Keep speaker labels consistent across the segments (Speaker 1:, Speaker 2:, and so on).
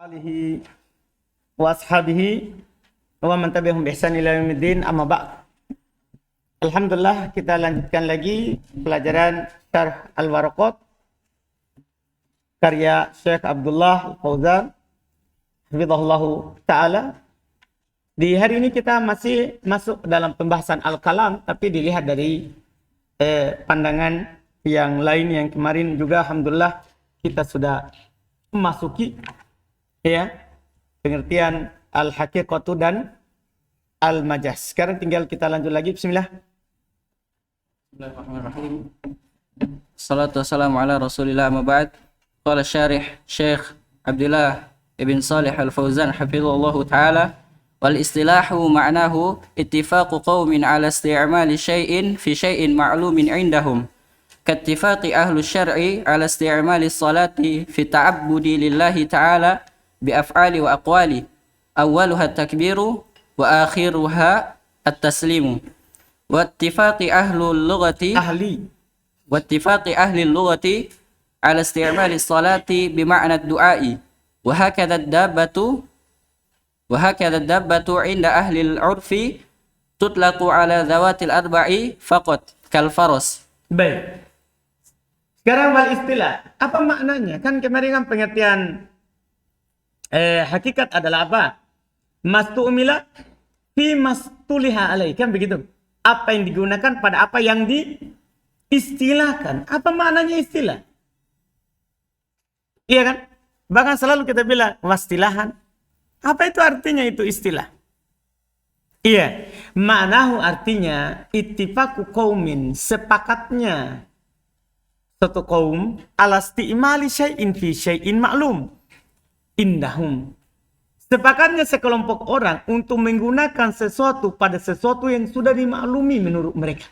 Speaker 1: alihi wa ashabihi wa man tabi'ahum bi ihsan ila yaumiddin, amma ba'd. Alhamdulillah, kita lanjutkan lagi pelajaran Syarh Al-Waraqat karya Syekh Abdullah Al-Fauzan hafizahullahu taala. Di hari ini kita masih masuk dalam pembahasan Al-Kalam, tapi dilihat dari pandangan yang lain yang kemarin juga alhamdulillah kita sudah memasuki pengertian al-haqiqatu dan al-majaz. Sekarang tinggal kita lanjut lagi. Bismillah.
Speaker 2: Bismillahirrahmanirrahim. Salatu wassalamu ala Rasulillah, amma ba'd. Qala syarih Syekh Abdullah ibn Salih Al-Fauzan hafizahullahu taala, wal istilahu ma'nahu ittifaqu qaumin ala isti'mali syai'in fi syai'in ma'lumin 'indahum. Kattifaqi ahlu syar'i ala isti'mali salati fi ta'abbudi lillahi ta'ala bi af'ali wa aqwali, awwaluha at-takbiru wa akhiruha at-taslimu. Wattifaqi ahli lughati ala isti'mali salati bi ma'na ad-du'a'i wa hakadha ad-dabbatu 'inda ahli al-'urfi tutlaqu ala dhawatil arba'i faqat kal faras.
Speaker 1: Baik. Sekarang wal istilah, apa maknanya? Kan kemarin kan pengertian hakikat adalah apa? Mastu'mila fi mastuliha alaih, kan begitu? Apa yang digunakan pada apa yang diistilahkan. Apa maknanya istilah? Iya kan? Bahkan selalu kita bilang wastilahan. Apa itu artinya itu istilah? Iya, ma'nahu artinya ittifaqu qaumin, sepakatnya satu kaum ala isti'mali syai'in fi syai'in ma'lum indahum. Sepakatnya sekelompok orang untuk menggunakan sesuatu pada sesuatu yang sudah dimaklumi menurut mereka.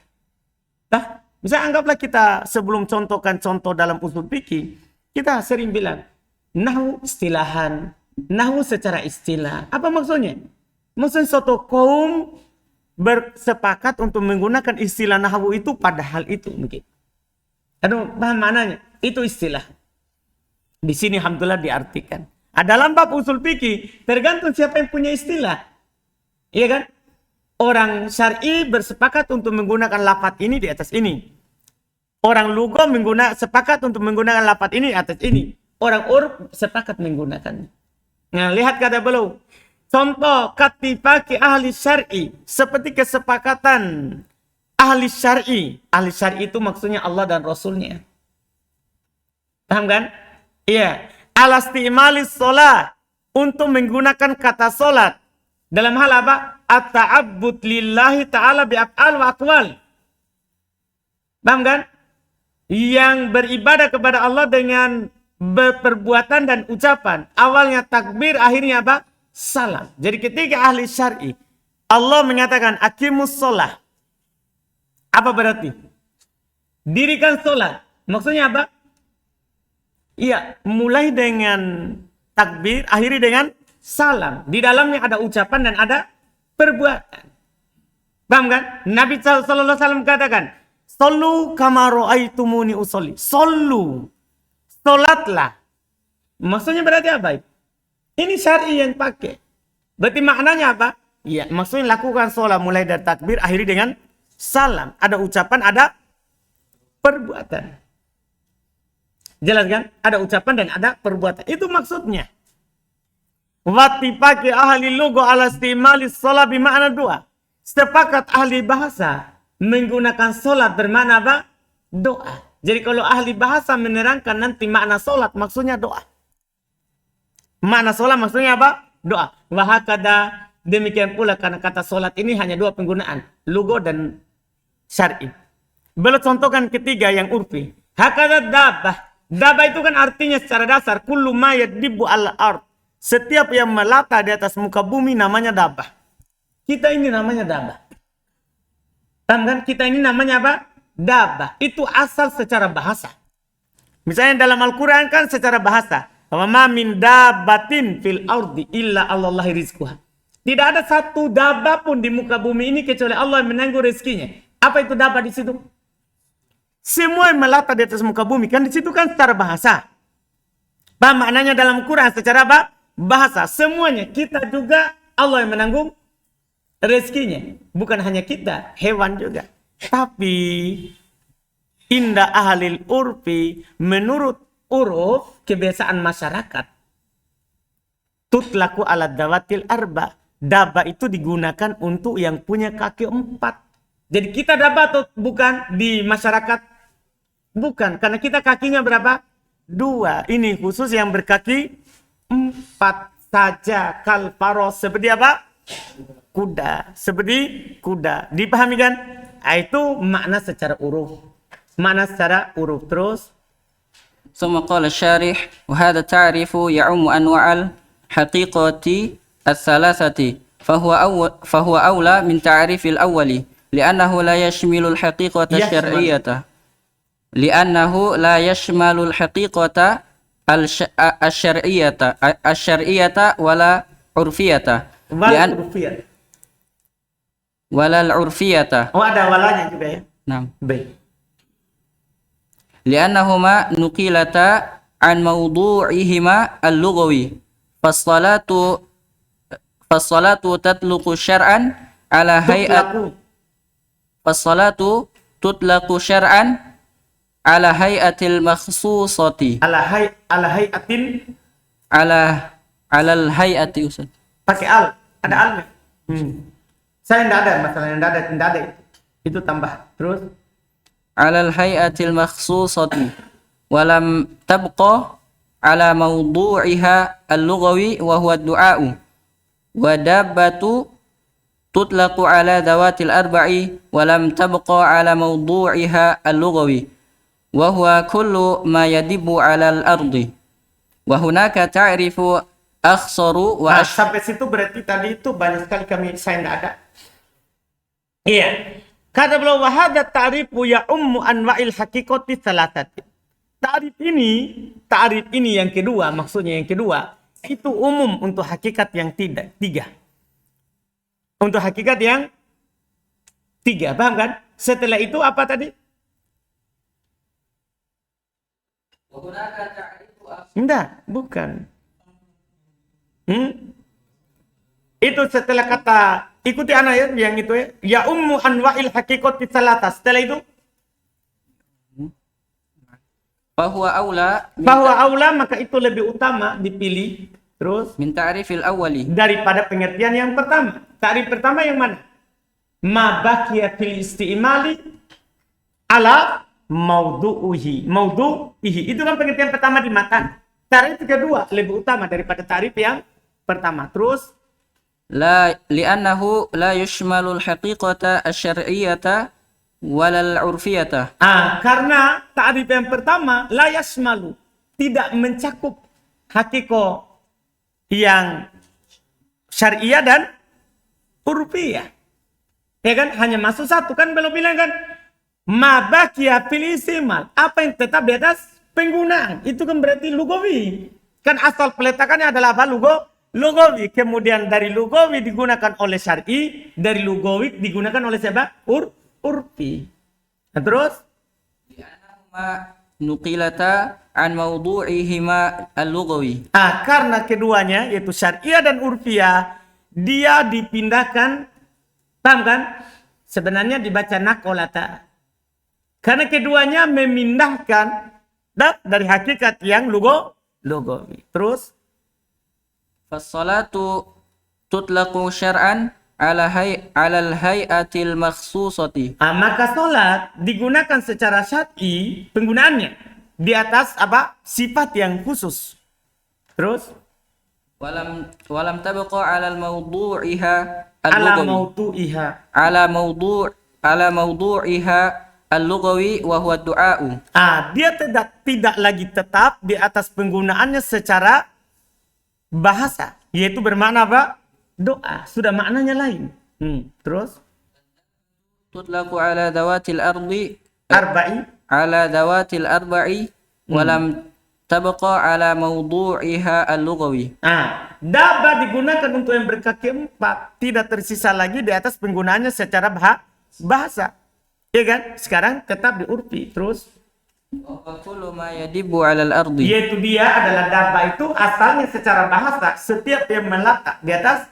Speaker 1: Nah, misalnya anggaplah kita sebelum contohkan contoh dalam usul fikih, kita sering bilang nahwu istilahan, nahwu secara istilah. Apa maksudnya? Maksudnya suatu kaum bersepakat untuk menggunakan istilah nahwu itu pada hal itu mungkin. Aduh, paham maknanya? Itu istilah. Di sini alhamdulillah diartikan. Dalam bab usul fikih tergantung siapa yang punya istilah. Iya kan? Orang syar'i bersepakat untuk menggunakan lafaz ini di atas ini. Orang lugha sepakat untuk menggunakan lafaz ini di atas ini. Orang urf sepakat menggunakannya. Nah, lihat kata beliau. Contoh kattifaqi ahli syar'i, seperti kesepakatan ahli syar'i. Ahli syar'i itu maksudnya Allah dan Rasulnya. Paham kan? Iya. Alasti'malis sholat, untuk menggunakan kata sholat dalam hal apa? At-ta'abbud lillahi ta'ala bi'af'al wa aqwal. Paham kan? Yang beribadah kepada Allah dengan perbuatan dan ucapan. Awalnya takbir, akhirnya apa? Salam. Jadi ketika ahli syar'i Allah menyatakan aqimus sholat, apa berarti? Dirikan sholat. Maksudnya apa? Iya, mulai dengan takbir, akhiri dengan salam. Di dalamnya ada ucapan dan ada perbuatan. Paham kan? Nabi SAW katakan, "Sallu kama ra'aitumuni usolli." Sallu. Salatlah. Maksudnya berarti apa? Ini syar'i yang pakai. Berarti maknanya apa? Iya, maksudnya lakukan salat mulai dari takbir, akhiri dengan salam. Ada ucapan, ada perbuatan. Jelas kan? Ada ucapan dan ada perbuatan. Itu maksudnya. Wattifaqi ahli lugha ala istimali sholat bermakna doa. Sepakat ahli bahasa menggunakan sholat bermakna apa? Doa. Jadi kalau ahli bahasa menerangkan nanti makna sholat, maksudnya doa. Makna sholat maksudnya apa? Doa. Wahakada, demikian pula karena kata sholat ini hanya dua penggunaan. Lugha dan syar'i. Beliau contohkan ketiga yang urfi. Hakada dabah. Dabah itu kan artinya secara dasar kullu ma yadibbu al-ard. Setiap yang melata di atas muka bumi namanya dabah. Kita ini namanya dabah. Paham kan? Kita ini namanya apa? Dabah. Itu asal secara bahasa. Misalnya dalam Al-Quran kan secara bahasa. Wa ma min dabbatin fil ardi illa Allahi rizquha. Tidak ada satu dabah pun di muka bumi ini kecuali Allah yang menanggung rezekinya. Apa itu dabah di situ? Semua yang melata di atas muka bumi. Kan di situ kan secara bahasa. Apa maknanya dalam Quran secara apa? bahasa, semuanya. Kita juga Allah yang menanggung rezekinya. Bukan hanya kita, hewan juga. Tapi inda ahlil urfi, menurut uruf kebiasaan masyarakat, tutlaku ala dawatil arba. Daba itu digunakan untuk yang punya kaki 4. Jadi kita daba atau bukan di masyarakat? Bukan, karena kita kakinya berapa? 2. Ini khusus yang berkaki 4 saja. Kal faros, seperti apa? Kuda. Seperti kuda. Dipahami kan? Itu makna secara uruf. Makna secara uruf. Terus
Speaker 2: ثم قال الشارح وهذا التعريف يعم أنواع الحقيقة الثلاثة فهو أولى من تعريف الأول لأنه لا يشمل الحقيقة الشرعية الشرعية ولا عرفية ولا العرفية.
Speaker 1: Oh, ada walanya juga ya.
Speaker 2: نعم.
Speaker 1: Baik.
Speaker 2: لأنهما نقلتا عن موضوعهما اللغوي فالصلاة تطلق شرعا على هيئة المخصوصة على الهيئة Ustaz.
Speaker 1: Pakai al, ada alnya. Saya enggak ada, masalahnya enggak ada. Itu tambah. Terus
Speaker 2: على الهيئة المخصوصة ولم تبقى على موضوعها اللغوي وهو الدعاء ودابة تطلق على ذوات الأربع ولم تبقى على موضوعها اللغوي وهو كل ما يدب على الأرض وهناك تعرف أخصر
Speaker 1: sampai situ berarti tadi itu banyak sekali saya enggak ada. Iya. Kata beliau wahada ta'rifu ya ummu anwa'il haqiqati salatati. Ta'rif ini yang kedua, maksudnya yang kedua, itu umum untuk hakikat yang tiga. Untuk hakikat yang 3, paham kan? Setelah itu apa tadi? Enggak, bukan. Itu setelah kata, ikuti anak ya, yang itu ya. Ya ummu anwa'il haqiqati salata. Setelah itu
Speaker 2: bahwa
Speaker 1: aula maka itu lebih utama dipilih. Terus
Speaker 2: min ta'rifil awwali,
Speaker 1: daripada pengertian yang pertama. Ta'rif pertama yang mana? Ma baqiya fil istimali ala maudu'ihi. Itu kan pengertian pertama di matan. Ta'rif kedua lebih utama daripada ta'rif yang pertama. Terus
Speaker 2: li'annahu la yushmalul haqiqata asy-syar'iyyata walal 'urfiyata.
Speaker 1: Karena ta'rif yang pertama la yashmalu, tidak mencakup hakikat yang syariah dan urfiyah. Ya kan? Hanya masuk satu kan, belum bilang kan? Ma baqiya fil istimal, apa yang tetap di atas penggunaan. Itu kan berarti lugawi. Kan asal peletakannya adalah apa? Lugawi. Kemudian dari lugawi digunakan oleh syar'i, dari lugawi digunakan oleh siapa? Urfi. Nah, terus
Speaker 2: nuqilata an mawdu'ihima al-lughawi.
Speaker 1: Karena keduanya yaitu syariah dan urfiyah, dia dipindahkan, paham kan? Sebenarnya dibaca nakolata. Karena keduanya memindahkan dari hakikat yang lugawi. Terus
Speaker 2: Fas-salatu tutlaqu syar'an ala al-hay'atil makhsusati.
Speaker 1: Maka salat digunakan secara syar'i penggunaannya di atas apa? Sifat yang khusus. Terus
Speaker 2: walam tabqa ala al-mawdu'iha ala mawdu'iha al-lughawi wa huwa du'a'u.
Speaker 1: Dia tidak lagi tetap di atas penggunaannya secara bahasa, yaitu bermakna apa? Doa. Sudah maknanya lain. Terus
Speaker 2: tutlaqu ala dawatil ardi arba'i walam tabqa ala mawdu'iha al-lughawi.
Speaker 1: Daba digunakan untuk yang berkaki 4, tidak tersisa lagi di atas penggunaannya secara bahasa. Ya kan? Sekarang tetap di urfi. Terus
Speaker 2: Wa kullu ma yadibu 'alal ardi.
Speaker 1: Yaitu dia adalah dabba itu asalnya secara bahasa setiap yang melata di atas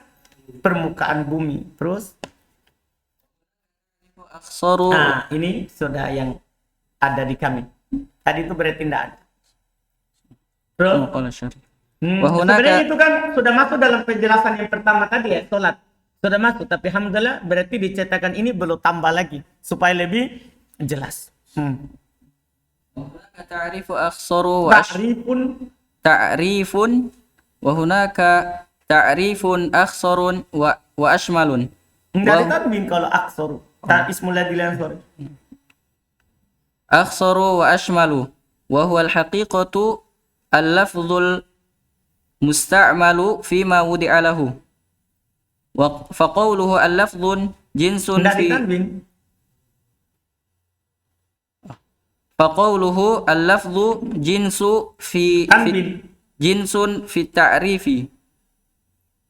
Speaker 1: permukaan bumi. Terus,
Speaker 2: Aksaru.
Speaker 1: nah ini sudah yang ada di kami. Tadi itu berarti tidak ada. Terus,
Speaker 2: Qala syarih.
Speaker 1: sebenarnya itu kan sudah masuk dalam penjelasan yang pertama tadi ya, sholat. Sudah masuk, tapi alhamdulillah berarti dicetakan ini belum tambah lagi supaya lebih jelas.
Speaker 2: Ta'rifu aksaru wa ta'rifun wa hunaka ta'rifun aksarun wa ashmalun.
Speaker 1: Enggak ada tanwin kalau aksaru. Ismul ladzi la yansur.
Speaker 2: Aksaru wa ashmalu wa huwa al-haqiqatu al-lafdhul musta'malu fima wudi'a lahu. Wa faqawluhu al-lafdhun jinsun fi faqawluhu al-lafdhu jinsu fi jinsun fi ta'rifi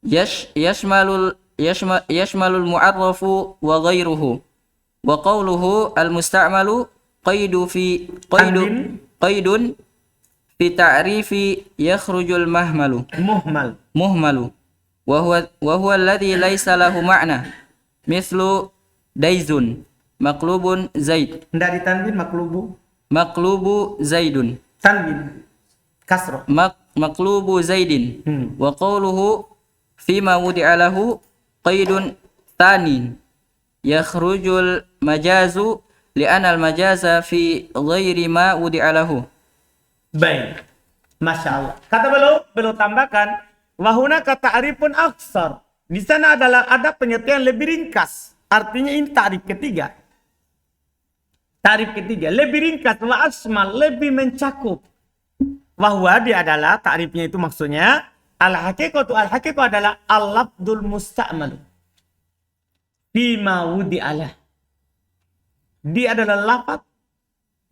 Speaker 2: yashmalul mu'arrafu wa ghayruhu wa qawluhu al-musta'malu qaidun fi ta'rifi yakhrujul muhmalu wa huwa alladhi laysa lahu ma'na mithlu daizun maqlubun zaid.
Speaker 1: Tidak ditanwin
Speaker 2: Maqlubu zaidun.
Speaker 1: Tanwin kasroh.
Speaker 2: Maqlubu zaidin. Wa qawluhu fima wudi'a lahu qaidun tanin yakhrujul majazu li'anna al-majaza fi ghairi ma wudi'a lahu.
Speaker 1: Baik. Masya Allah. Kata beliau tambahkan wahuna kata ta'rifun aksar. Di sana ada pengertian lebih ringkas. Artinya ini ta'rif ketiga. Ta'rif ketiga lebih ringkas, wa asmal lebih mencakup. Wahwa dia adalah ta'rifnya itu maksudnya al-haqiqatu adalah al-lafdul musta'mal bima wudi'alah. Dia adalah lafaz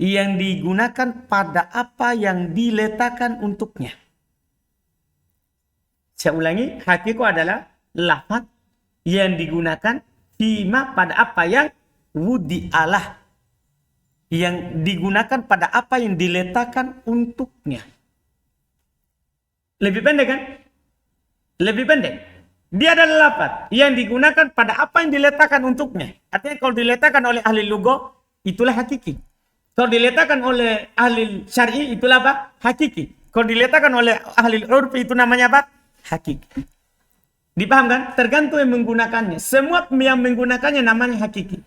Speaker 1: yang digunakan pada apa yang diletakkan untuknya. Saya ulangi, haqiqah adalah lafaz yang digunakan bima pada apa yang wudi'alah, yang digunakan pada apa yang diletakkan untuknya. Lebih pendek kan? Lebih pendek. Dia adalah lafaz yang digunakan pada apa yang diletakkan untuknya. Artinya kalau diletakkan oleh ahli lugah, itulah hakiki. Kalau diletakkan oleh ahli syar'i, itulah apa? Hakiki. Kalau diletakkan oleh ahli urfi, itu namanya apa? Hakiki. Dipaham kan? Tergantung yang menggunakannya. Semua yang menggunakannya namanya hakiki.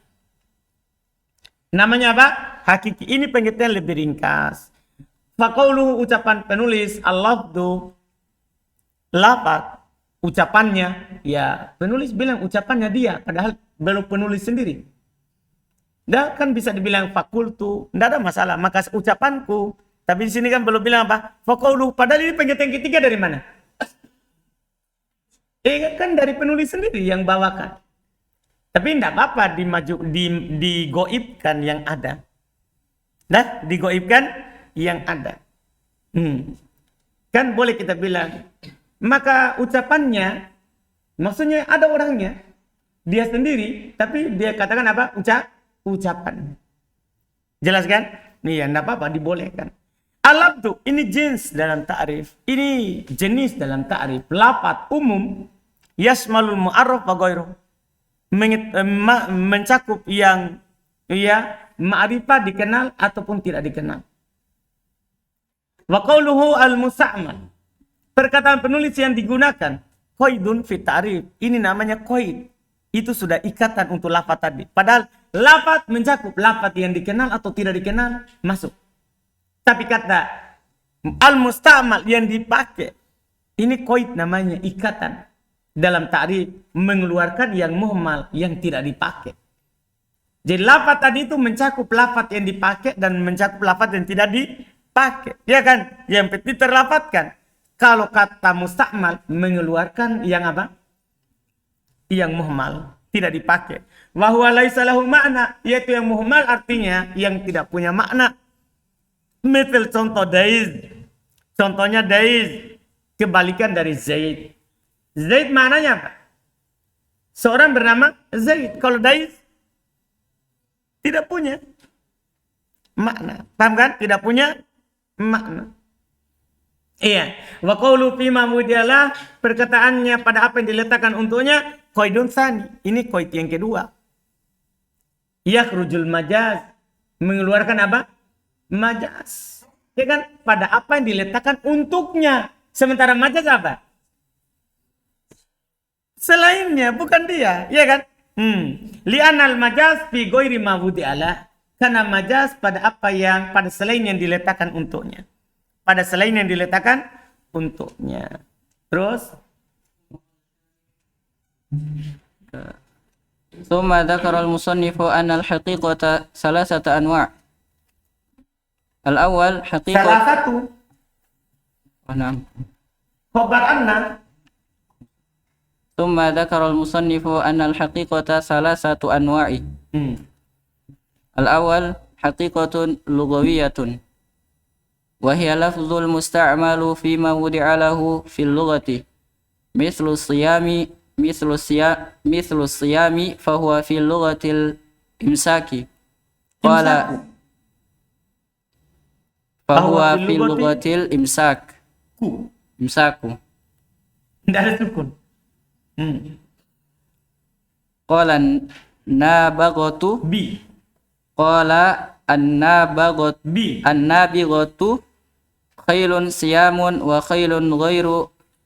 Speaker 1: Namanya apa? Hakiki. Ini pengertian lebih ringkas. Faqauluhu ucapan penulis, al-lafdu, lafaz, ucapannya. Ya, penulis bilang ucapannya dia, padahal belum penulis sendiri. Dan kan bisa dibilang fakultu, tidak ada masalah. Maka ucapanku, tapi di sini kan belum bilang apa? Faqauluhu, padahal ini pengertian ketiga dari mana? Kan dari penulis sendiri yang bawakan. Tapi tidak apa-apa digoibkan yang ada. Nah, digoibkan yang ada. Kan boleh kita bilang. Maka ucapannya, maksudnya ada orangnya. Dia sendiri, tapi dia katakan apa? Ucapan. Jelas kan? Nih ya, tidak apa-apa, dibolehkan. Al-lafdu, ini jenis dalam ta'rif. Ini jenis dalam ta'rif. Lafaz umum, yasmalul mu'arraf wa ghairuh. Mencakup yang ma'rifah dikenal ataupun tidak dikenal. Wa qawluhu al-musa'mal. Perkataan penulis yang digunakan qaidun fi ta'rif. Ini namanya qaid. Itu sudah ikatan untuk lafaz tadi. Padahal lafaz mencakup lafaz yang dikenal atau tidak dikenal masuk. Tapi kata al-musta'mal yang dipakai ini qaid namanya ikatan. Dalam ta'rif mengeluarkan yang muhmal, yang tidak dipakai. Jadi lafaz tadi itu mencakup lafaz yang dipakai dan mencakup lafaz yang tidak dipakai. Ya kan? Yang penting terlafazkan. Kalau kata musta'mal mengeluarkan yang apa? Yang muhmal, tidak dipakai. Wa huwa laisa lahu ma'na, yaitu yang muhmal artinya yang tidak punya makna. Misal contoh daiz. Contohnya daiz, kebalikan dari zaid. Zaid maknanya apa? Seorang bernama Zaid. Kalau Daiz tidak punya. makna. Paham kan? Tidak punya makna. Iya. Wa qawlu fi ma wudi'alah, perkataannya pada apa yang diletakkan untuknya, qaidun tsani. Ini qaid yang kedua. Yakhrujul majaz, mengeluarkan apa? Majaz. Ya kan? Pada apa yang diletakkan untuknya. Sementara majaz apa? Selainnya, bukan dia. Ya kan? Li'anal majaz fi ghairi ma wudi'alah. Karena majaz pada apa yang, pada selain yang diletakkan untuknya. Pada selain yang diletakkan untuknya. Terus?
Speaker 2: ثم ذكر المصنف أن الحقيقة ثلاثة أنواع. الأول حقيقة
Speaker 1: Salah satu.
Speaker 2: نعم.
Speaker 1: Khobar anna.
Speaker 2: ثم ذكر المصنف أن الحقيقة ثلاثة أنواع. الأول حقيقة لغوية وهي لفظ المستعمل فيما وضع له في اللغة مثل الصيام فهو في اللغة الإمساك قال فهو في اللغة الإمساك إمساك
Speaker 1: Tidak ada sukun.
Speaker 2: قال النابغة
Speaker 1: Bi.
Speaker 2: قال النابغة
Speaker 1: Bi.
Speaker 2: النابغة خيل صيام وخيل غير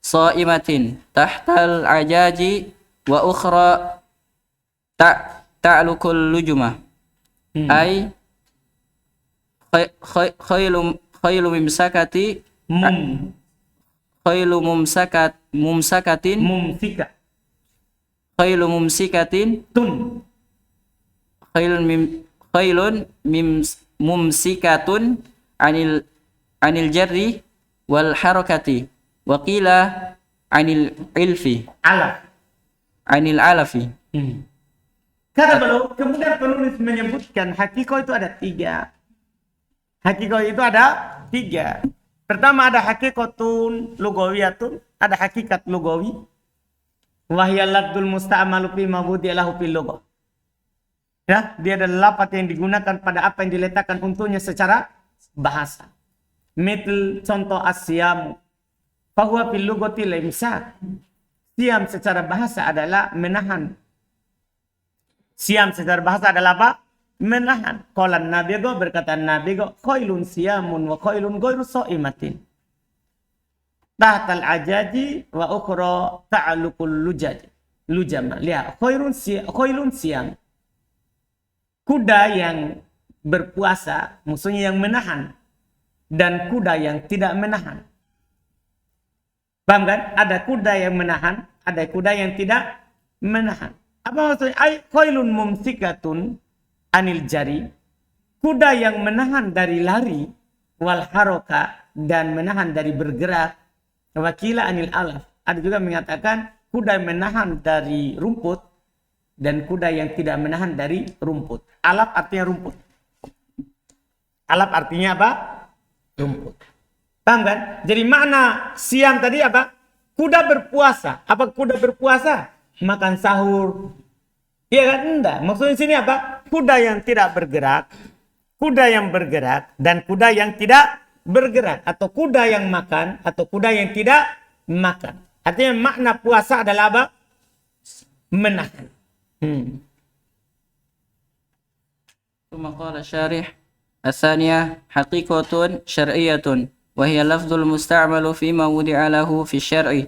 Speaker 2: صائمة تحت العجاج وأخرى تعلق اللجمة أي خيل ممسكة خيل ممسكة
Speaker 1: Mumsika.
Speaker 2: خيل ممسكة
Speaker 1: Tun.
Speaker 2: خيل ممسكة عن الجر والحركة وقيل عن العلف
Speaker 1: Alaf.
Speaker 2: عن العلف.
Speaker 1: Kata beliau, kemudian penulis menyebutkan hakiko itu ada 3. Hakiko itu ada 3. Pertama ada hakikatun lugawiyatun, ada hakikat lugawi. Wahya lafdzul musta'malu fi mawdi'ahu fil lughah. Ya, dia adalah lafaz yang digunakan pada apa yang diletakkan untuknya secara bahasa. Mithl contoh as-siyam. Fahuwa fil lughati limsak. Siam secara bahasa adalah menahan. Siam secara bahasa adalah apa? Menahan. Qala an-nabigo, berkata nabigo, khailun siyamun wa khailun ghairu sha'imatin. Tahtal ajaji wa ukhra ta'alluqul lujama. Lihat, khailun siyam. Kuda yang berpuasa, maksudnya yang menahan, dan kuda yang tidak menahan. Paham kan? Ada kuda yang menahan, ada kuda yang tidak menahan. Apa maksudnya? Ay khailun mumsikatun anil jari. Kuda yang menahan dari lari, wal haroka, dan menahan dari bergerak. Wakila anil alaf. Ada juga mengatakan kuda yang menahan dari rumput dan kuda yang tidak menahan dari rumput. Alaf artinya rumput. Alaf artinya apa? Rumput. Paham kan? Jadi makna siam tadi apa? Kuda berpuasa. Apa kuda berpuasa? Makan sahur. Iya kan? Enggak. Maksudnya sini apa? Kuda yang tidak bergerak, kuda yang bergerak, dan kuda yang tidak bergerak. Atau kuda yang makan, atau kuda yang tidak makan. Artinya makna puasa adalah apa? Menahan.
Speaker 2: ثم قال الشارح الثانية حقيقة شرعية وهي لفظ المستعمل فيما وضع له في الشرع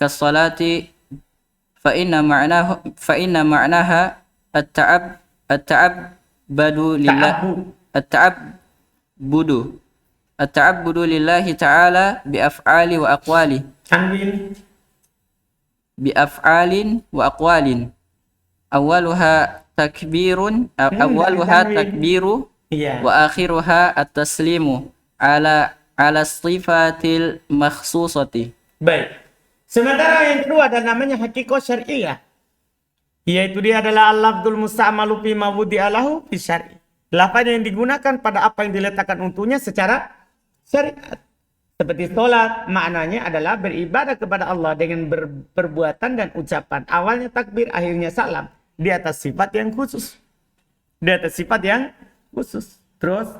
Speaker 2: كالصلاة فإن معناها التعبد لله التعبد لله تعالى بأفعال وأقوال أولها تكبير وآخرها التسليم على الصفات المخصوصة.
Speaker 1: Baik. Sementara yang kedua ada namanya hakiko syariah. Yaitu dia adalah al-lafdzul musta'malu fi ma wudi'alahu fi syar'i. Lafaz yang digunakan pada apa yang diletakkan untuknya secara syariat. Seperti sholat, maknanya adalah beribadah kepada Allah dengan perbuatan dan ucapan. Awalnya takbir, akhirnya salam. Di atas sifat yang khusus. Di atas sifat yang khusus. Terus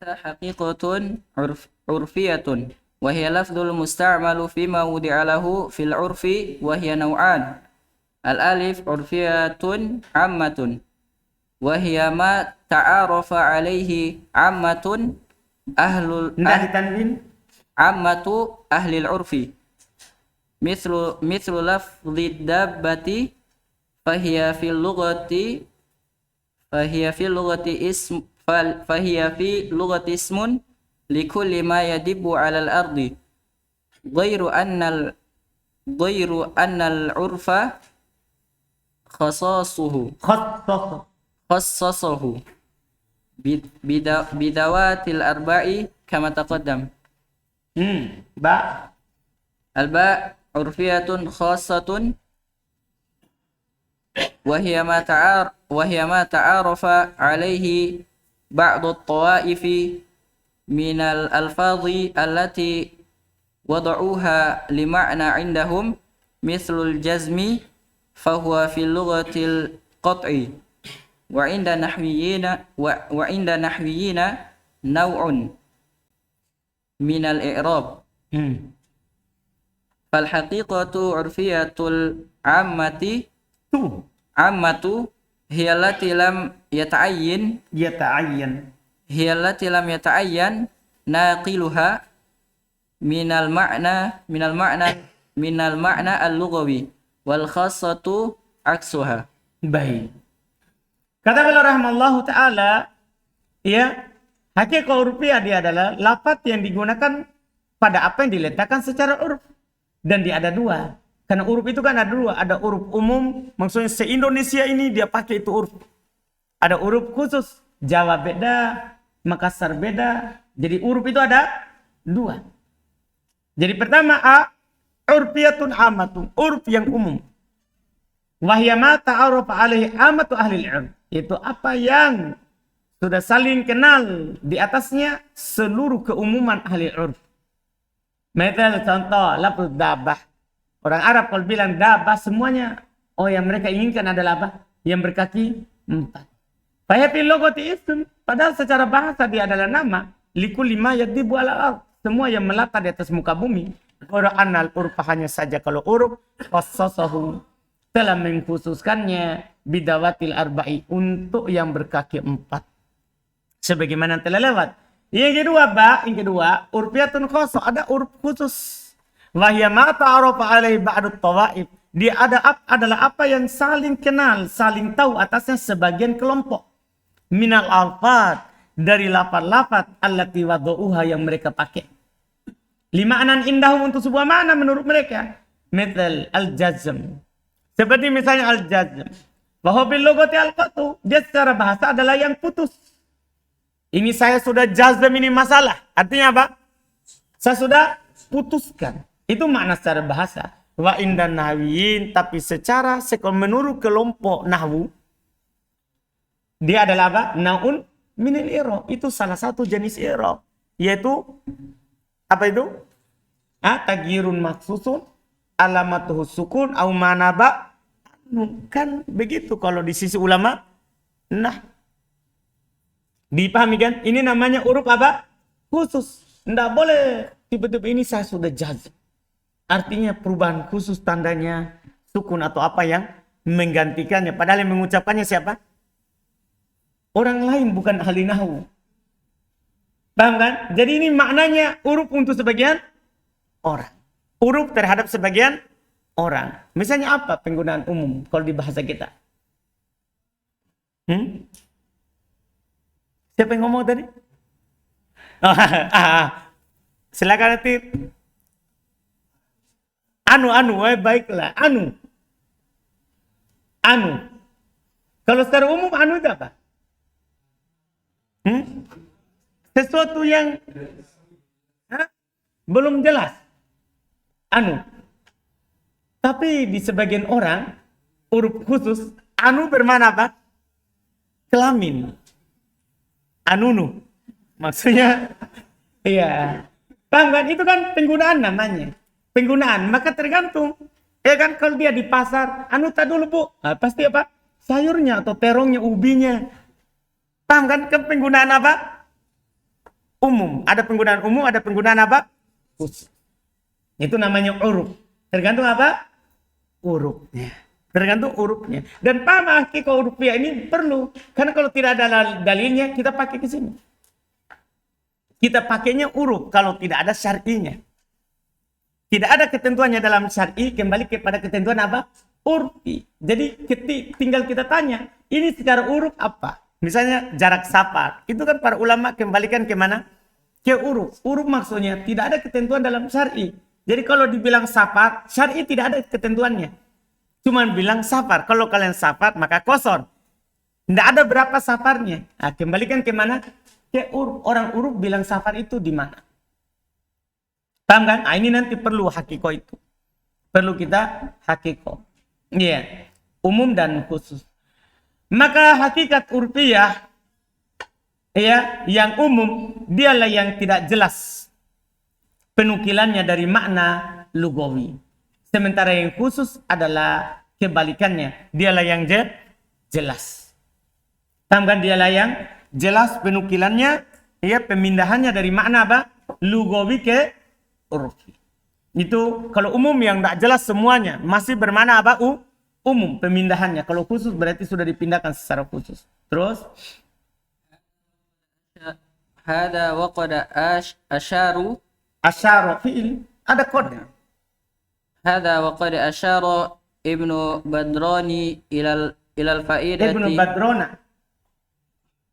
Speaker 2: حقيقة عرفية وهي لفظ المستعمل فيما وضع له في العرف وهي نوعان الألف عرفية عامة وهي ما تعارف عليه عامة
Speaker 1: tidak ditanwin.
Speaker 2: عامة أهل العرف مثل لفظ الدابة فهي في اللغة اسم لكل ما يدب على الأرض غير أن العرف خصصه بذوات الأربع كما تقدم.
Speaker 1: Ba.
Speaker 2: الباء عرفية خاصة وهي ما تعارف عليه بعض الطوائف من الألفاظ التي وضعوها لمعنى عندهم مثل الجزم فهو في اللغة القطع وعند نحويين نوع من الإعراب فالحقيقة عرفية العامة عامة هي التي لم يتعين ناقلها من المعنى اللغوي والخاصة عكسها.
Speaker 1: Baik. Kata beliau rahimahullahu taala, ya, hakikat urfiah dia adalah lafaz yang digunakan pada apa yang diletakkan secara urf. Dan dia ada dua. Karena uruf itu kan ada dua. Ada uruf umum, maksudnya se-Indonesia ini dia pakai itu uruf. Ada uruf khusus. Jawa beda, Makassar beda. Jadi uruf itu ada dua. Jadi pertama A, urfiyatun amatun. Uruf yang umum. Wahya ma ta'arufa alaihi amatu ahli al-'ilm. Itu apa yang sudah saling kenal di atasnya seluruh keumuman ahli urf. Misal contoh, lafaz dabah. Orang Arab kalau bilang dabah semuanya, oh yang mereka inginkan adalah apa? Yang berkaki 4. Fahyatil logoti ism, padahal secara bahasa dia adalah nama. Likulli ma yadibu ala ard. Semua yang melata di atas muka bumi. Qur'an al-urfa hanya saja kalau uruf, khassasahu telah mengkhususkannya bidawatil arba'i untuk yang berkaki 4. Sebagaimana telah lewat. Yang kedua, urfiyatun khoso, ada urf khusus. Wahya ma ta'arufa alaihi ba'dut tawaif. Dia adalah apa yang saling kenal, saling tahu atasnya sebagian kelompok. Minal alfat, dari lafaz-lafaz allati wadu'uha yang mereka pakai. Lima'anan indahum untuk sebuah makna menurut mereka. Mithal al-jazm. Seperti misalnya al-jazm. Bahwa bil lugati al-qatu, dia secara bahasa adalah yang putus. Ini saya sudah jazm ini masalah. Artinya apa? Saya sudah putuskan. Itu makna secara bahasa. Wa indan nahwiyin, tapi secara menurut kelompok nahwu, dia adalah apa? Naun minil i'rab. Itu salah satu jenis i'rab. Yaitu, apa itu? Tagyirun maksusun, alamatuhu sukun, au manaba. Kan begitu kalau di sisi ulama. Nah, dipahami kan? Ini namanya uruf apa? Khusus. Tidak boleh tiba-tiba ini saya sudah jazm. Artinya perubahan khusus tandanya sukun atau apa yang menggantikannya. Padahal yang mengucapkannya siapa? Orang lain, bukan ahli nahwu. Paham kan? Jadi ini maknanya uruf untuk sebagian orang. Uruf terhadap sebagian orang. Misalnya apa penggunaan umum kalau di bahasa kita? Siapa yang ngomong tadi? Silakan nanti. Baiklah. Anu. Kalau secara umum anu itu apa? Sesuatu yang belum jelas. Anu. Tapi di sebagian orang, huruf khusus, anu bermakna apa? Kelamin. Anunu. Maksudnya, iya. Paham kan? Itu kan penggunaan namanya. Penggunaan. Maka tergantung. Ya kan, kalau dia di pasar, anu tak dulu bu. Pasti apa? Sayurnya atau terongnya, ubinya. Paham kan? Penggunaan apa? Umum. Ada penggunaan umum, ada penggunaan apa? Khusus. Itu namanya uruf. Tergantung apa? Urufnya. Tergantung urufnya. Dan paham hakikat urufiyah ini perlu. Karena kalau tidak ada dalilnya, kita pakai ke sini. Kita pakainya uruf kalau tidak ada syar'inya. Tidak ada ketentuannya dalam syar'i, kembali kepada ketentuan apa? Urfi. Jadi tinggal kita tanya, ini secara uruf apa? Misalnya jarak safar. Itu kan para ulama kembalikan ke mana? Ke uruf. Uruf maksudnya tidak ada ketentuan dalam syar'i. Jadi kalau dibilang safar, syar'i tidak ada ketentuannya. Cuman bilang safar. Kalau kalian safar, maka kosor. Tidak ada berapa safarnya. Nah, kembalikan ke mana? Ke uruf. Orang uruf bilang safar itu di mana? Paham kan? Nah, ini nanti perlu hakiko itu. Perlu kita hakiko. Iya. Umum dan khusus. Maka hakikat urfiyah, ya, yang umum, dialah yang tidak jelas penukilannya dari makna lugawi. Sementara yang khusus adalah kebalikannya. Dialah yang jelas. Paham kan? Dialah yang jelas penukilannya, ya, pemindahannya dari makna apa? Lugawi ke urfi. Itu kalau umum yang tidak jelas semuanya masih bermakna apa? Umum pemindahannya. Kalau khusus berarti sudah dipindahkan secara khusus. Terus
Speaker 2: hada wa qad asyaru
Speaker 1: asyara fi'il ada kode.
Speaker 2: hada wa qad asyara Ibnu Badrani ilal faidati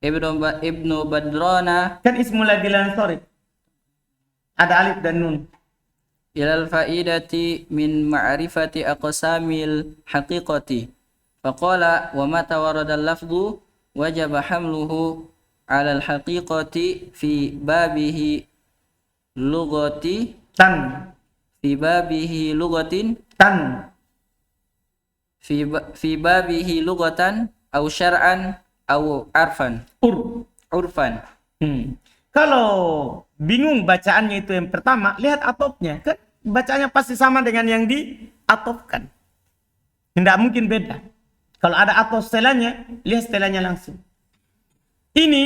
Speaker 2: Ibnu Badrana
Speaker 1: Kan ismul ladilan sorry. Ada alif dan nun.
Speaker 2: ilal faidati min ma'rifati aqsamil haqiqati faqala wa mata warada al-lafdhu wajaba hamluhu ala al-haqiqati fi babihi lughati
Speaker 1: Tan.
Speaker 2: fi babihi lughatin
Speaker 1: Tan.
Speaker 2: fi babihi lughatan aw syar'an aw arfan urfan.
Speaker 1: Kalau bingung bacaannya itu yang pertama, lihat atopnya. Kan bacaannya pasti sama dengan yang diatopkan. Tidak mungkin beda. Kalau ada atop setelahnya, lihat setelahnya langsung. Ini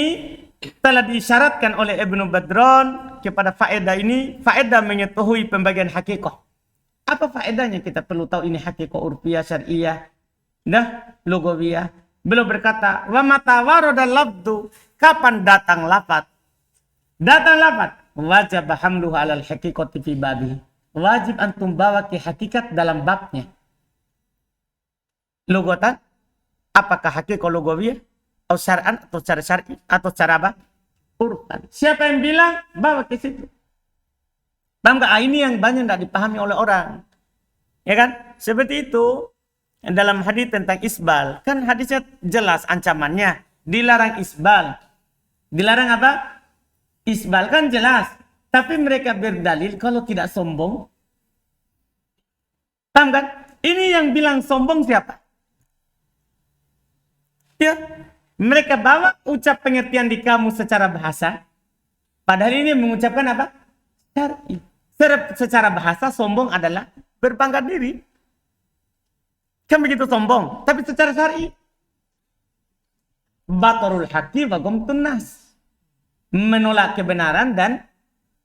Speaker 1: telah disyaratkan oleh Ibnu Badron kepada faedah ini. Faedah mengetahui pembagian hakikat. Apa faedahnya? Kita perlu tahu ini hakikat urfiyah, syar'iyah, lugawiyah. Beliau berkata, wa mata warada lafdu, kapan datang lafaz? Datang lafaz, wajib hamluhu alal haqiqati fi babi. Wajib antum bawa ke hakikat dalam babnya. Lugatan, apakah hakikat lugawiyah atau syar'an atau cara syar'i atau cara apa? Urutan. Siapa yang bilang, bawa ke situ. Paham enggak? Ini yang banyak tidak dipahami oleh orang. Ya kan? Seperti itu dalam hadis tentang isbal, kan hadisnya jelas ancamannya, dilarang isbal. Dilarang apa? Isbal kan jelas, tapi mereka berdalil kalau tidak sombong. Paham kan? Ini yang bilang sombong siapa? Ya, mereka bawa ucap pengertian di kamus secara bahasa. Padahal ini mengucapkan apa? Syar'i. Secara bahasa sombong adalah berbangga diri. Kan begitu sombong, tapi secara syar'i batarul haqqi wa ghamtun nas. Menolak kebenaran dan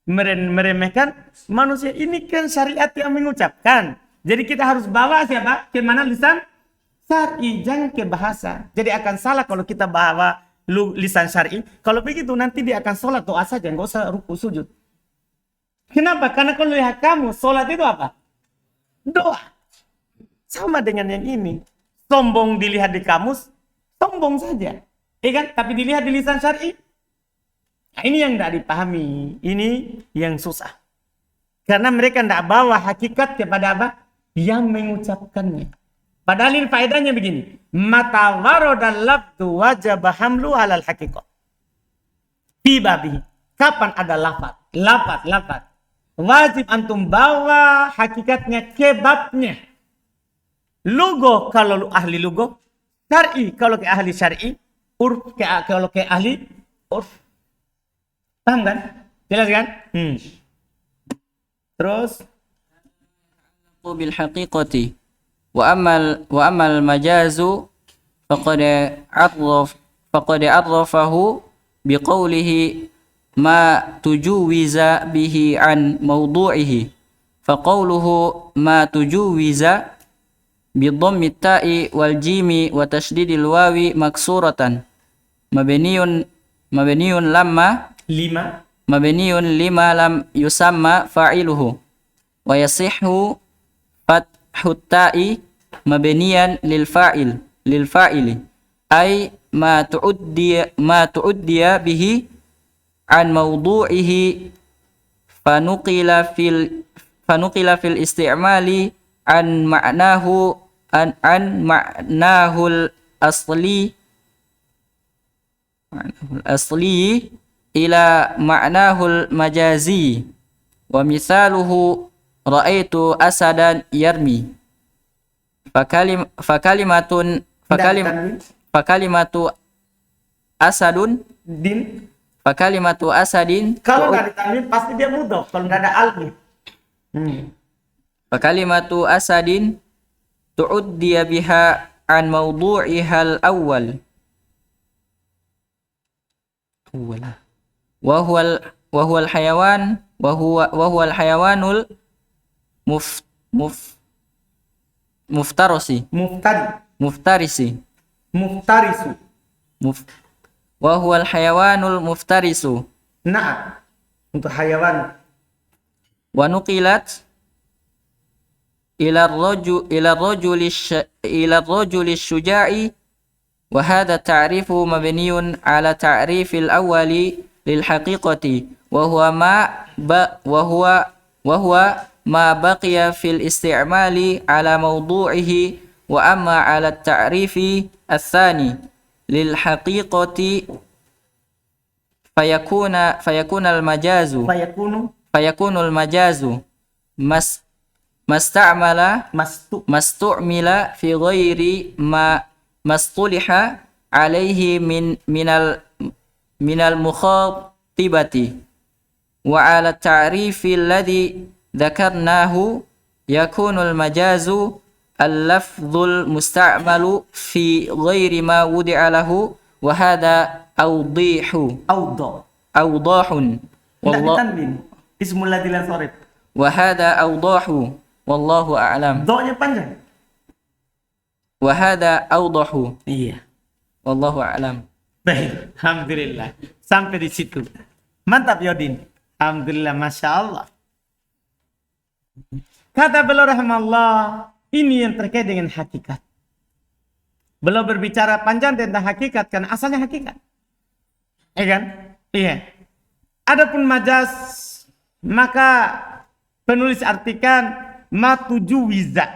Speaker 1: meremehkan manusia. Ini kan syariat yang mengucapkan. Jadi kita harus bawa siapa? Ke mana lisan syar'i, jangan ke bahasa. Jadi akan salah kalau kita bawa lisan syar'i. Kalau begitu nanti dia akan sholat doa saja, nggak usah ruku sujud. Kenapa? Karena kalau lihat kamu sholat itu apa? Doa. Sama dengan yang ini. Sombong dilihat di kamus, sombong saja. Kan? Tapi dilihat di lisan syar'i. Nah, ini yang tidak dipahami. Ini yang susah. Karena mereka tidak bawa hakikat kepada apa? Yang mengucapkannya. Padahal ini faedahnya begini. Mata warodal labdu wajab hamlu alal hakikat. Fi babi. Kapan ada lafaz? Lafaz. Wajib antum bawa hakikatnya ke babnya. Lugo kalau ahli lugo. Syar'i kalau ke ahli syar'i. Urf kalau ke ahli urf. Paham kan? Jelas kan? Terus
Speaker 2: bil haqiqati wa amal majazu faqad faqad arrafahu biqawlihi ma tujuwiza bihi an mawdu'ihi. Faqawluhu ma tujuwiza bidhammi ta'i wal jimi wa tasydidil wawi maksuratan mabniyun lamma lam yusamma fa'iluhu wa yasihhu fathu ta'i mabniyan lil fa'ili ay ma tu'uddiya bihi an mawdu'ihi fanuqila fil isti'mali an ma'nahul asli ila ma'nahul majazi wa mithaluhu ra'aitu asadan yarmi fakalimatu asadin
Speaker 1: Kalau nggak ditanwin pasti dia mudhof kalau nggak ada alif.
Speaker 2: fakalimatu asadin tu'uddiya biha an mawdu'ihal awwal wa huwa al-hayawan wa huwa al-hayawanul muftarisi wa huwa al-hayawanul muftarisu.
Speaker 1: Nah, untuk hayawan.
Speaker 2: Wa nuqilat ila ar-rajuli syuja'i wa hadha ta'rifu mabniyun ala ta'rifil awwali lil haqiqati wa huwa ma baqiya fil isti'mali ala mawdu'ihi wa amma ala ta'rifi ath-thani lil haqiqati fayakunu al majazu mastu'mila fi ghairi ma mastuliha alaihi minal mukhatibati wa ala ta'rifi alladhi dhakarnahu yakunu al majazu al-lafdhul musta'malu fi ghairi ma wudi'a lahu wa hadha awdahun
Speaker 1: Ismul ladzi la sarif.
Speaker 2: Wa hadha awdahu wallahu a'lam.
Speaker 1: Do-nya panjang.
Speaker 2: Wa hadha awdahu.
Speaker 1: Iya.
Speaker 2: Wallahu a'lam.
Speaker 1: Baik, alhamdulillah. Sampai di situ. Mantap Yodin. Alhamdulillah, Masya Allah. Kata beliau rahimahullah, ini yang terkait dengan hakikat. Beliau berbicara panjang tentang hakikat karena asalnya hakikat. Iya kan? Iya. Adapun majaz, maka penulis artikan ma tujuwiza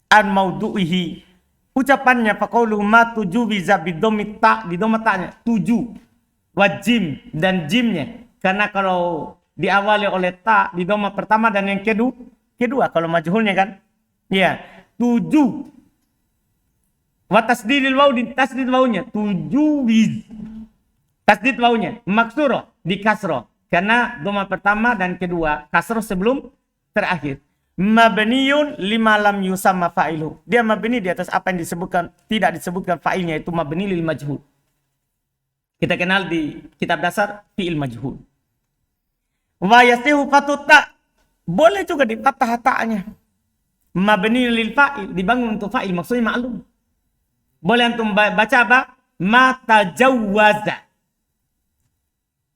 Speaker 1: an maudu'ihi. Ucapannya faqauluhu ma tujuwiza bidhammi ta, di dhamma ta'nya tuju wajim dan jimnya. Karena kalau diawali oleh ta di dhamma pertama dan yang kedua kalau majhulnya kan? Ya, tuju. Wa tasdidil waw, di tasdid wawnya tujuwiz. Tasdid wawnya maksuro di kasroh karena dhamma pertama dan kedua kasroh sebelum terakhir. Mabniyun lima lam yusamma fa'ilu. Dia mabni di atas apa yang disebutkan, tidak disebutkan fa'ilnya, itu mabni lil majhul. Kita kenal di kitab dasar fi'il majhul. Wa yasihu fatutta, boleh juga di fathah ta'nya. Mabni lil fa'il, dibangun untuk fa'il, maksudnya ma'lum. Boleh antum baca apa? Ma tajawwaza.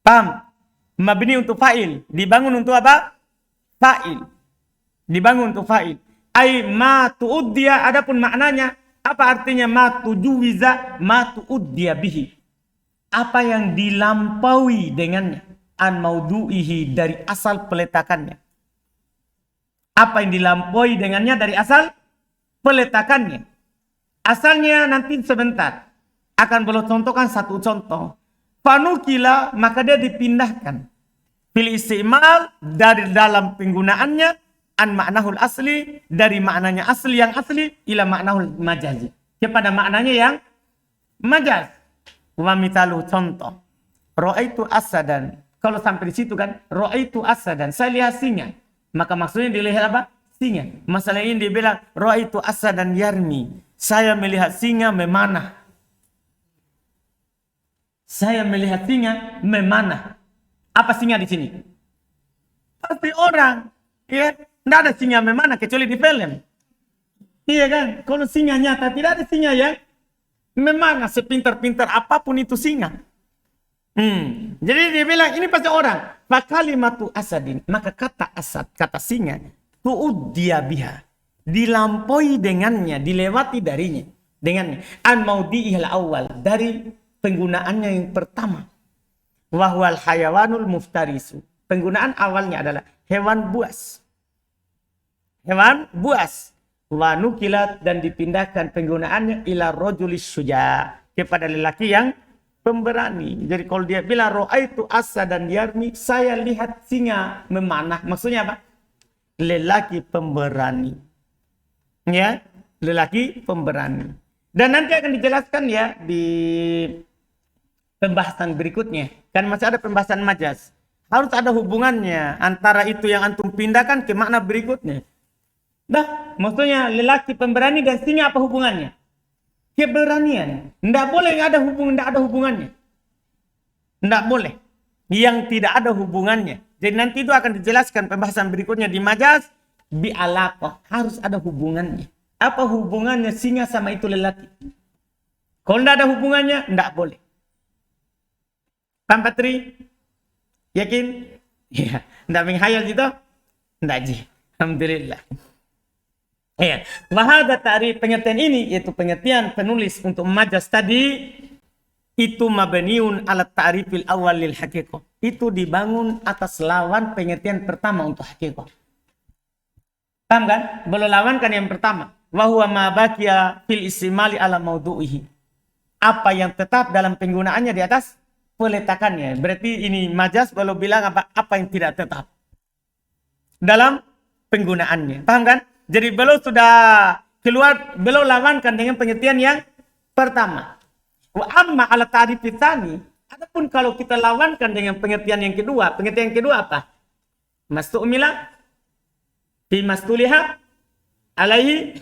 Speaker 1: Paham? Mabni untuk fa'il, dibangun untuk apa? Fa'il. Dibangun untuk fa'il. Ai ma tu'uddiya, adapun maknanya apa artinya ma tujuwiza, ma tu'uddiya bihi. Apa yang dilampaui dengannya, an maudu'ihi, dari asal peletakannya. Apa yang dilampaui dengannya dari asal peletakannya. Asalnya nanti sebentar akan boleh contohkan satu contoh. Fanukila, maka dia dipindahkan fil istimal, dari dalam penggunaannya, an maknahul asli, dari maknanya asli yang asli, ila maknahul majazi, kepada maknanya yang majaz. Wa mitalu, contoh, ra'aitu asadan. Kalau sampai di situ kan, ra'aitu asadan, saya lihat singa. Maka maksudnya dilihat apa? Singa. Masalah ini dia bilang ra'aitu asadan yarmi, saya melihat singa memanah. Saya melihat singa memanah. Apa singa di sini? Pasti orang. Ya, tidak ada singa memanah kecuali di film. Iya kan? Kalau singa nyata, tidak ada singa yang memanah sepintar-pintar apapun itu singa. Jadi dia bilang ini pasti orang. Fakalimatu asadin, maka kata asad, kata singa, tu'uddiya biha, dilampaui dengannya, dilewati darinya, dengannya. An maudi'ihal awal, dari penggunaannya yang pertama. Wahwal hayawanul muftarisu, penggunaan awalnya adalah hewan buas. Hewan buas. Wanukilat, dan dipindahkan penggunaannya ila rojulis suja, kepada lelaki yang pemberani. Jadi kalau dia bilang ro'aitu asa dan yarmi, saya lihat singa memanah. Maksudnya apa? Lelaki pemberani. Ya, lelaki pemberani. Dan nanti akan dijelaskan ya di pembahasan berikutnya. Kan masih ada pembahasan majas. Harus ada hubungannya antara itu yang antum pindahkan ke makna berikutnya. Nah, maksudnya lelaki pemberani dan singa apa hubungannya? Keberanian. Tidak boleh ada hubungannya. Tidak boleh. Yang tidak ada hubungannya. Jadi nanti itu akan dijelaskan pembahasan berikutnya di majas. Bi'alaqah. Harus ada hubungannya. Apa hubungannya singa sama itu lelaki? Kalau tidak ada hubungannya, tidak boleh. Paham Patri? Yakin? Ya. Tidak menghayal gitu? Tidak ji. Alhamdulillah. Ya, wahada ta'rif, pengertian ini yaitu pengertian penulis untuk majas tadi itu mabniun ala ta'rifil awal lil haqiqah. Itu dibangun atas lawan pengertian pertama untuk haqiqah. Paham kan? Belum lawan kan yang pertama. Wa huwa ma baqiya fil istimali ala maudu'ihi. Apa yang tetap dalam penggunaannya di atas peletakannya. Berarti ini majas belum bilang apa yang tidak tetap dalam penggunaannya. Paham kan? Jadi beliau sudah keluar, beliau lawankan dengan pengertian yang pertama. Wa amma ala ta'rif tsani, adapun kalau kita lawankan dengan pengertian yang kedua apa? Mastu'mila fi mastuliha alaihi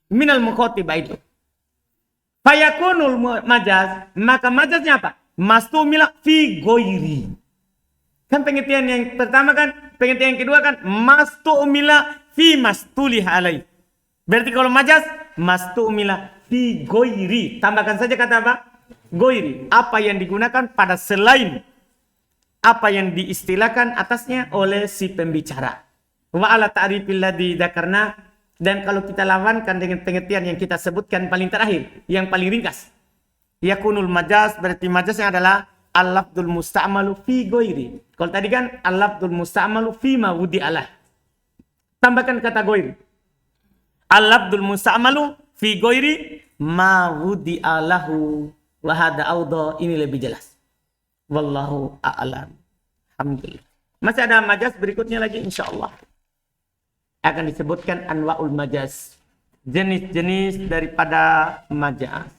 Speaker 1: minal mukhatib itu. Fayakunul majaz, maka majaznya apa? Mastu'mila fi ghairi. Kan pengertian yang pertama kan, pengertian yang kedua kan mastu'mila fi mastuliha alai. Berarti kalau majas mastu'mila fi ghairi. Tambahkan saja kata apa? Ghairi. Apa yang digunakan pada selain apa yang diistilahkan atasnya oleh si pembicara. Wa ala ta'rifil ladzi dzakarna, dan kalau kita lawankan dengan pengertian yang kita sebutkan paling terakhir, yang paling ringkas. Yakunul majaz, berarti majaznya adalah al-lafdul musta'malu fi ghairi. Kalau tadi kan al-lafdul musta'malu fi ma wudi alah. Tambahkan kata ghairi. Al-lafdul musta'malu fi ghairi ma wudi alahu. Wa hada awda, ini lebih jelas. Wallahu a'lam. Alhamdulillah. Masih ada majaz berikutnya lagi insyaallah. Akan disebutkan anwa'ul majaz. Jenis-jenis daripada majaz.